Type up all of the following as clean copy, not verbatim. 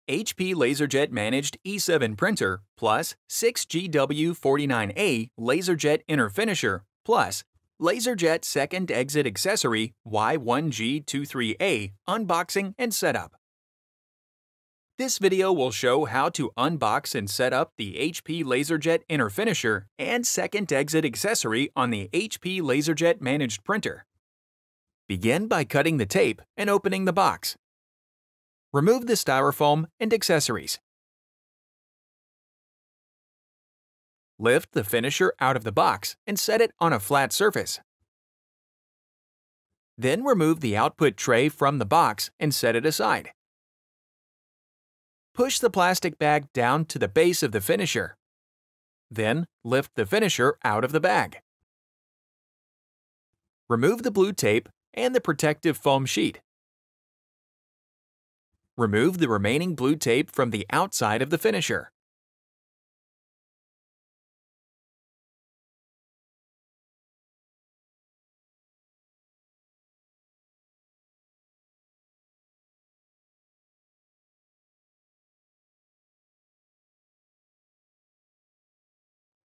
HP LaserJet Managed E7 Printer plus 6GW49A LaserJet Inner Finisher plus LaserJet Second Exit Accessory Y1G23A Unboxing and Setup. This video will show how to unbox and set up the HP LaserJet Inner Finisher and Second Exit Accessory on the HP LaserJet Managed Printer. Begin by cutting the tape and opening the box. Remove the styrofoam and accessories. Lift the finisher out of the box and set it on a flat surface. Then remove the output tray from the box and set it aside. Push the plastic bag down to the base of the finisher. Then lift the finisher out of the bag. Remove the blue tape and the protective foam sheet. Remove the remaining blue tape from the outside of the finisher.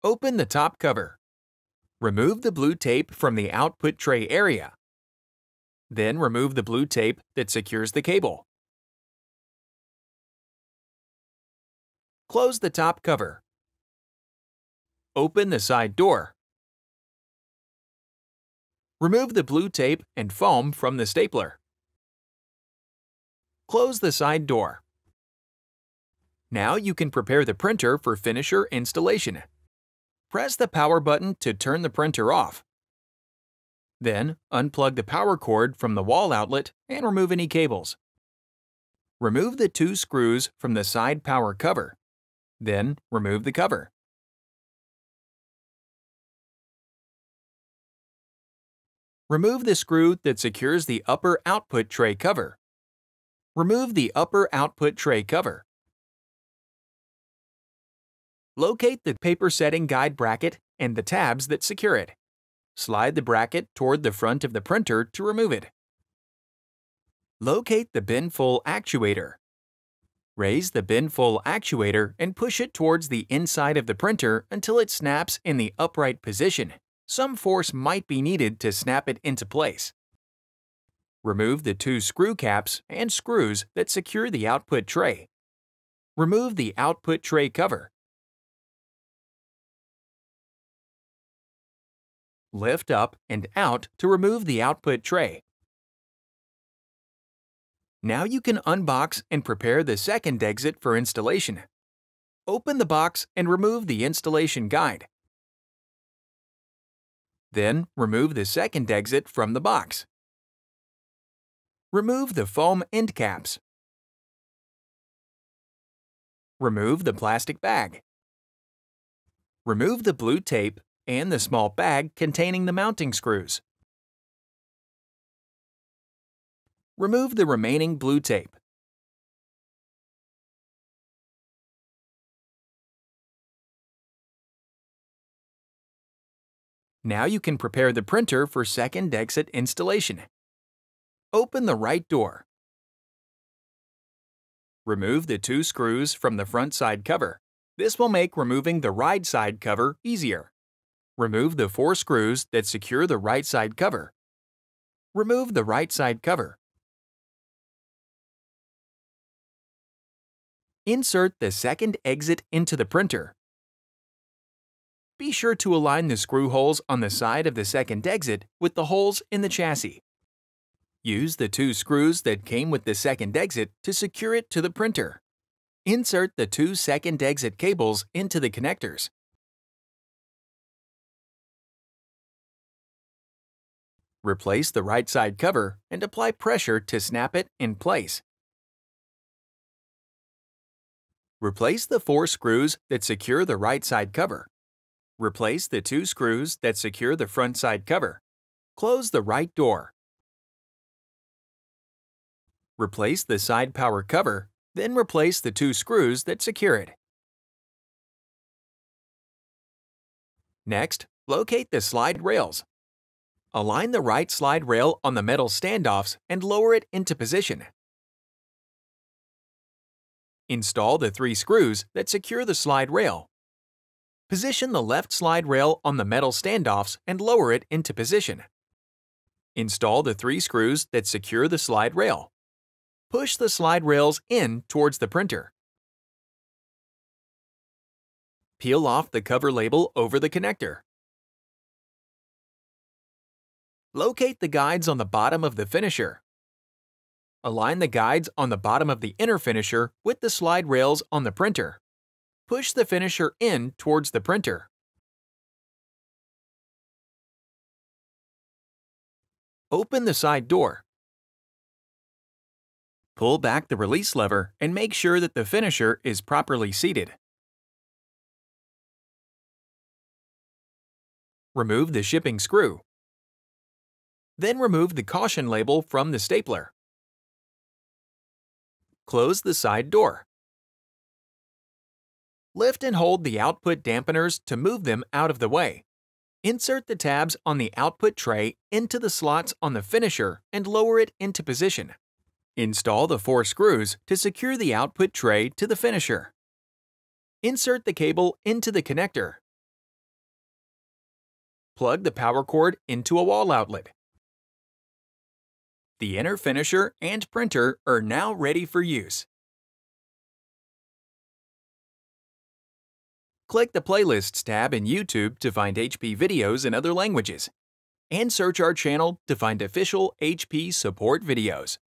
Open the top cover. Remove the blue tape from the output tray area. Then remove the blue tape that secures the cable. Close the top cover. Open the side door. Remove the blue tape and foam from the stapler. Close the side door. Now you can prepare the printer for finisher installation. Press the power button to turn the printer off. Then, unplug the power cord from the wall outlet and remove any cables. Remove the 2 screws from the side power cover. Then, remove the cover. Remove the screw that secures the upper output tray cover. Remove the upper output tray cover. Locate the paper setting guide bracket and the tabs that secure it. Slide the bracket toward the front of the printer to remove it. Locate the bin full actuator. Raise the bin full actuator and push it towards the inside of the printer until it snaps in the upright position. Some force might be needed to snap it into place. Remove the 2 screw caps and screws that secure the output tray. Remove the output tray cover. Lift up and out to remove the output tray. Now you can unbox and prepare the second exit for installation. Open the box and remove the installation guide. Then remove the second exit from the box. Remove the foam end caps. Remove the plastic bag. Remove the blue tape and the small bag containing the mounting screws. Remove the remaining blue tape. Now you can prepare the printer for second exit installation. Open the right door. Remove the 2 screws from the front side cover. This will make removing the right side cover easier. Remove the 4 screws that secure the right side cover. Remove the right side cover. Insert the second exit into the printer. Be sure to align the screw holes on the side of the second exit with the holes in the chassis. Use the 2 screws that came with the second exit to secure it to the printer. Insert the 2 second exit cables into the connectors. Replace the right side cover and apply pressure to snap it in place. Replace the 4 screws that secure the right side cover. Replace the 2 screws that secure the front side cover. Close the right door. Replace the side power cover, then replace the 2 screws that secure it. Next, locate the slide rails. Align the right slide rail on the metal standoffs and lower it into position. Install the 3 screws that secure the slide rail. Position the left slide rail on the metal standoffs and lower it into position. Install the 3 screws that secure the slide rail. Push the slide rails in towards the printer. Peel off the cover label over the connector. Locate the guides on the bottom of the finisher. Align the guides on the bottom of the inner finisher with the slide rails on the printer. Push the finisher in towards the printer. Open the side door. Pull back the release lever and make sure that the finisher is properly seated. Remove the shipping screw. Then remove the caution label from the stapler. Close the side door. Lift and hold the output dampeners to move them out of the way. Insert the tabs on the output tray into the slots on the finisher and lower it into position. Install the 4 screws to secure the output tray to the finisher. Insert the cable into the connector. Plug the power cord into a wall outlet. The inner finisher and printer are now ready for use. Click the Playlists tab in YouTube to find HP videos in other languages, and search our channel to find official HP support videos.